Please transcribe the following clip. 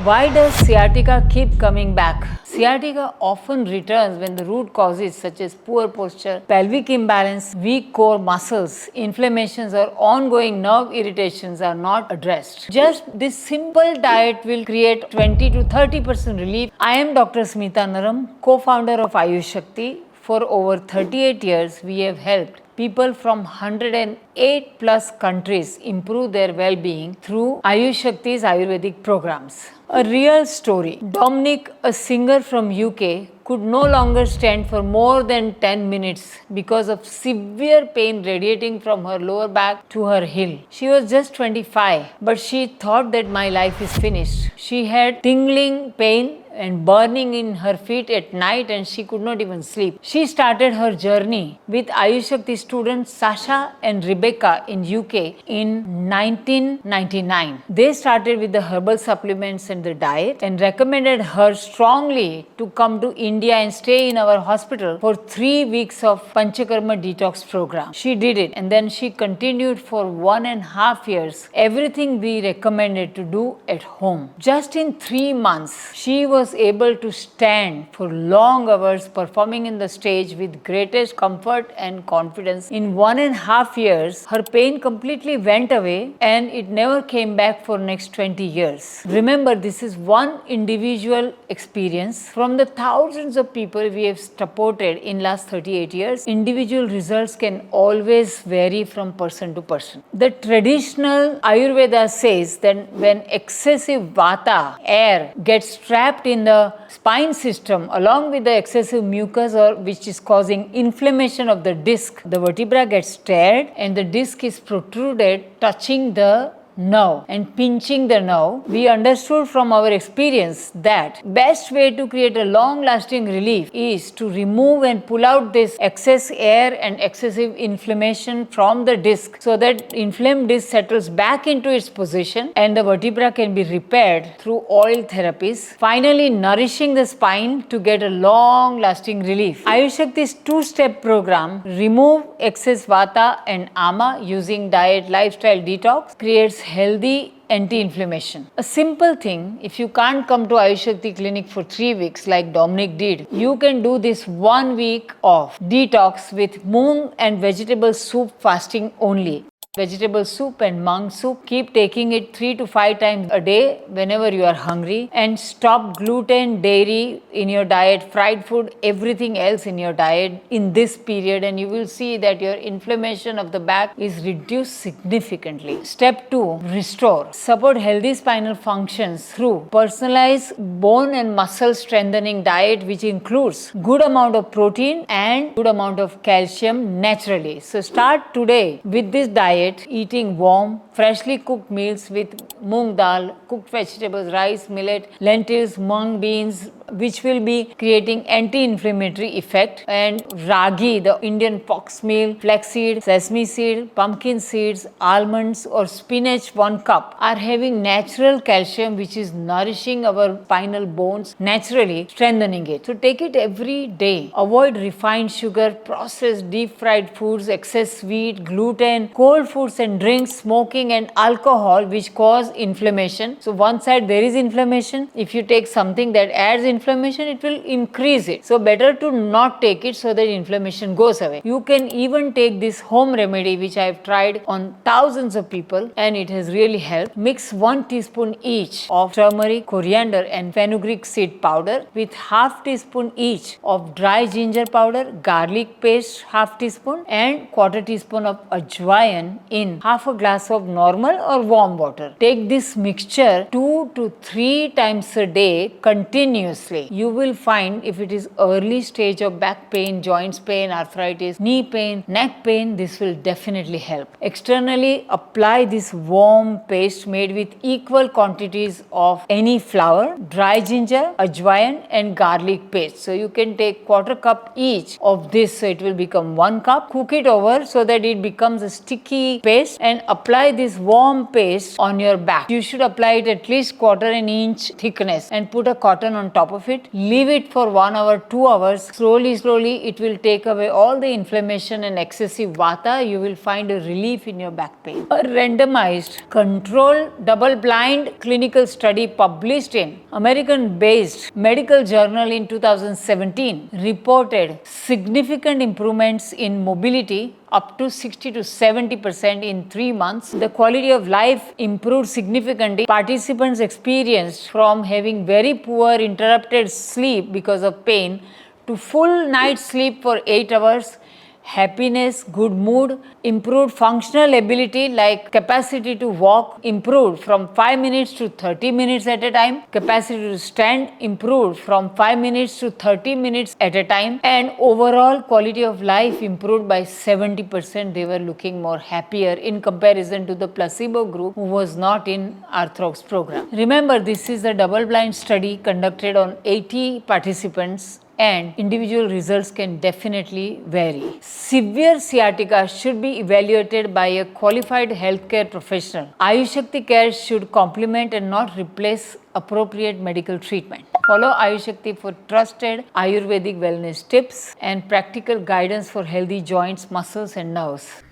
Why does sciatica keep coming back? Sciatica often returns when the root causes such as poor posture, pelvic imbalance, weak core muscles, inflammations or ongoing nerve irritations are not addressed. Just this simple diet will create 20 to 30% relief. I am Dr. Smita Naram, co-founder of Ayush Shakti. For over 38 years, we have helped people from 108 plus countries improve their well-being through Ayush Shakti's Ayurvedic programs. A real story. Dominic, a singer from UK, could no longer stand for more than 10 minutes because of severe pain radiating from her lower back to her heel. She was just 25, but she thought that my life is finished. She had tingling pain and burning in her feet at night and she could not even sleep. She started her journey with Ayush Shakti students Sasha and Rebecca in UK in 1999. They started with the herbal supplements and the diet and recommended her strongly to come to India and stay in our hospital for 3 weeks of Panchakarma detox program. She did it and then she continued for 1.5 years. Everything we recommended to do at home. Just in 3 months, she was able to stand for long hours performing in the stage with greatest comfort and confidence. In 1.5 years, her pain completely went away and it never came back for next 20 years. Remember, this is one individual experience from the thousands of people we have supported in last 38 years. Individual results can always vary from person to person. The traditional Ayurveda says that when excessive vata, air, gets trapped in the spine system along with the excessive mucus or which is causing inflammation of the disc, the vertebra gets teared and the disc is protruded touching the nerve and pinching the nerve. We understood from our experience that best way to create a long lasting relief is to remove and pull out this excess air and excessive inflammation from the disc so that inflamed disc settles back into its position and the vertebra can be repaired through oil therapies, finally nourishing the spine to get a long lasting relief. Ayush Shakti's 2-step program, remove excess vata and ama using diet lifestyle detox, creates healthy anti-inflammation. A simple thing, if you can't come to Ayush Shakti clinic for 3 weeks like Dominic did, you can do this 1 week of detox with moong and vegetable soup fasting only. Vegetable soup and mung soup. Keep taking it 3 to 5 times a day whenever you are hungry and stop gluten, dairy in your diet, fried food, everything else in your diet in this period and you will see that your inflammation of the back is reduced significantly. Step 2, restore. Support healthy spinal functions through personalized bone and muscle strengthening diet which includes good amount of protein and good amount of calcium naturally. So start today with this diet, eating warm, freshly cooked meals with moong dal, cooked vegetables, rice, millet, lentils, mung beans, which will be creating anti-inflammatory effect, and ragi, the Indian fox meal, flaxseed, sesame seed, pumpkin seeds, almonds or spinach 1 cup are having natural calcium which is nourishing our spinal bones naturally, strengthening it. So take it every day. Avoid refined sugar, processed deep fried foods, excess sweet, gluten, cold foods and drinks, smoking and alcohol which cause inflammation. So one side there is inflammation. If you take something that adds inflammation, it will increase it. So better to not take it so that inflammation goes away. You can even take this home remedy which I have tried on thousands of people and it has really helped. Mix 1 teaspoon each of turmeric, coriander and fenugreek seed powder with half teaspoon each of dry ginger powder, garlic paste half teaspoon and quarter teaspoon of ajwain in half a glass of normal or warm water. Take this mixture 2 to 3 times a day continuously. You will find if it is early stage of back pain, joints pain, arthritis, knee pain, neck pain, this will definitely help. Externally, apply this warm paste made with equal quantities of any flour, dry ginger, ajwain and garlic paste. So you can take quarter cup each of this, so it will become 1 cup. Cook it over so that it becomes a sticky paste and apply this warm paste on your back. You should apply it at least quarter an inch thickness and put a cotton on top of it. Leave it for 1 hour, 2 hours. Slowly it will take away all the inflammation inflammation and excessive vata, you will find a relief in your back pain. A randomized, controlled, double-blind clinical study published in American-based medical journal in 2017 reported significant improvements in mobility up to 60 to 70% in 3 months. The quality of life improved significantly. Participants experienced from having very poor interrupted sleep because of pain to full night sleep for 8 hours, happiness, good mood, improved functional ability like capacity to walk improved from 5 minutes to 30 minutes at a time, capacity to stand improved from 5 minutes to 30 minutes at a time, and overall quality of life improved by 70%. They were looking more happier in comparison to the placebo group who was not in Arthrox program. Remember, this is a double-blind study conducted on 80 participants and individual results can definitely vary. Severe sciatica should be evaluated by a qualified healthcare professional. Ayush Shakti Care should complement and not replace appropriate medical treatment. Follow Ayush Shakti for trusted Ayurvedic wellness tips and practical guidance for healthy joints, muscles and nerves.